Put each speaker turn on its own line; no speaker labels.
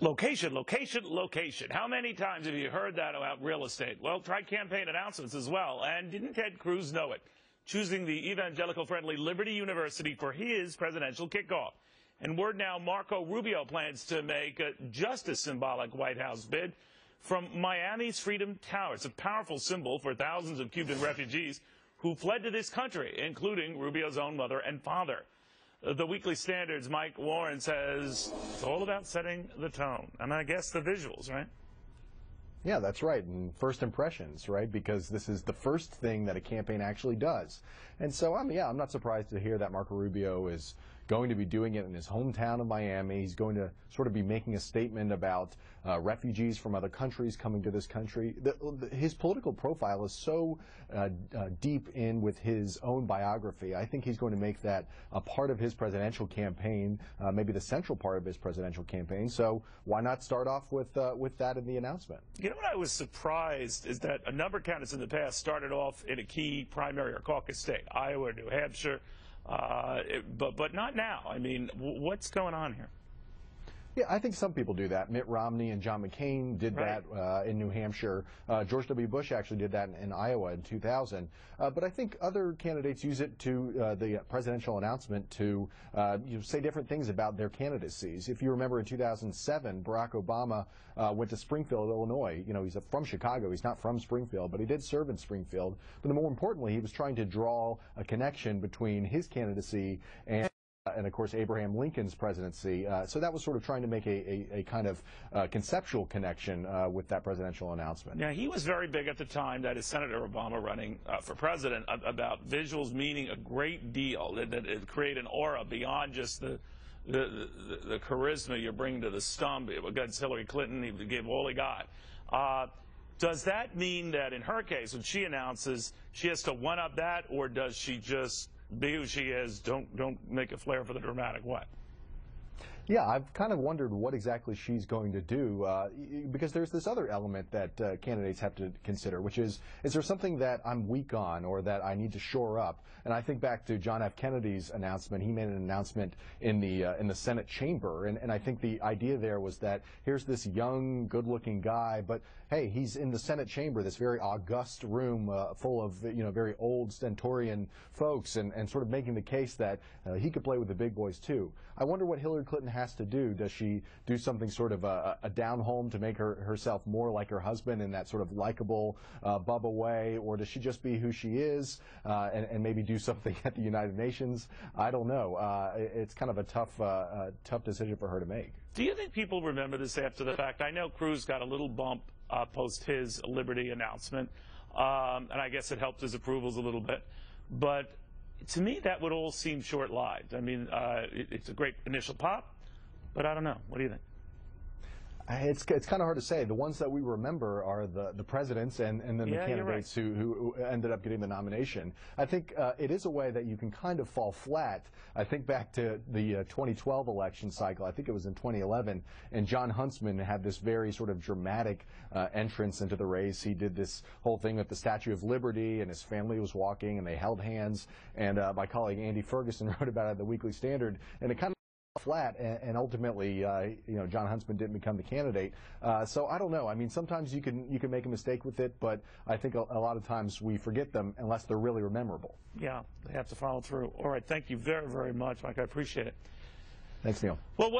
Location, location, location. How many times have you heard that about real estate? Well, try campaign announcements as well. And didn't Ted Cruz know it? Choosing the evangelical-friendly Liberty University for his presidential kickoff. And word now, Marco Rubio plans to make just a symbolic White House bid from Miami's Freedom Tower. It's a powerful symbol for thousands of Cuban refugees who fled to this country, including Rubio's own mother and father. The Weekly Standard's Mike Warren says it's all about setting the tone. And I guess the visuals, right?
Yeah, that's right. And first impressions, right? Because this is the first thing that a campaign actually does. And so, I'm not surprised to hear that Marco Rubio is going to be doing it in his hometown of Miami. He's going to sort of be making a statement about refugees from other countries coming to this country. His political profile is so deep in with his own biography. I think he's going to make that a part of his presidential campaign, maybe the central part of his presidential campaign. So why not start off with that in the announcement?
You know what I was surprised is that a number of candidates in the past started off in a key primary or caucus state, Iowa, New Hampshire, but not now. I mean, what's going on here?
Yeah, I think some people do that. Mitt Romney and John McCain did that in New Hampshire. George W. Bush actually did that in Iowa in 2000. But I think other candidates use it to the presidential announcement to say different things about their candidacies. If you remember in 2007, Barack Obama went to Springfield, Illinois. You know, he's from Chicago. He's not from Springfield, but he did serve in Springfield. But more importantly, he was trying to draw a connection between his candidacy and of course, Abraham Lincoln's presidency. So that was sort of trying to make a kind of conceptual connection with that presidential announcement.
Yeah, he was very big at the time, that is Senator Obama running for president, about visuals meaning a great deal, that it create an aura beyond just the charisma you bring to the stump. Against Hillary Clinton, he gave all he got. Does that mean that in her case, when she announces, she has to one-up that, or does she just be who she is, don't make a flair for the dramatic what?
Yeah, I've kind of wondered what exactly she's going to do, because there's this other element that candidates have to consider, which is there something that I'm weak on or that I need to shore up? And I think back to John F. Kennedy's announcement. He made an announcement in the Senate chamber, and I think the idea there was that here's this young, good-looking guy, but hey, he's in the Senate chamber, this very august room full of very old stentorian folks, and sort of making the case that he could play with the big boys too. I wonder what Hillary Clinton has to do. Does she do something sort of a down home to make herself more like her husband in that sort of likable Bubba way, or does she just be who she is and maybe do something at the United Nations? I don't know. It's kind of a tough decision for her to make.
Do you think people remember this after the fact? I know Cruz got a little bump post his Liberty announcement, and I guess it helped his approvals a little bit, but to me, that would all seem short-lived. I mean, it's a great initial pop, but I don't know. What do you think?
It's kind of hard to say. The ones that we remember are the presidents and then the candidates who ended up getting the nomination. I think it is a way that you can kind of fall flat. I think back to the 2012 election cycle. I think it was in 2011, and John Huntsman had this very sort of dramatic entrance into the race. He did this whole thing with the Statue of Liberty, and his family was walking, and they held hands. And my colleague Andy Ferguson wrote about it at the Weekly Standard, and it kind of flat, and ultimately, John Huntsman didn't become the candidate. So I don't know. I mean, sometimes you can make a mistake with it, but I think a lot of times we forget them unless they're really memorable.
Yeah, they have to follow through. All right, thank you very, very much, Mike. I appreciate it.
Thanks, Neil.
Well, what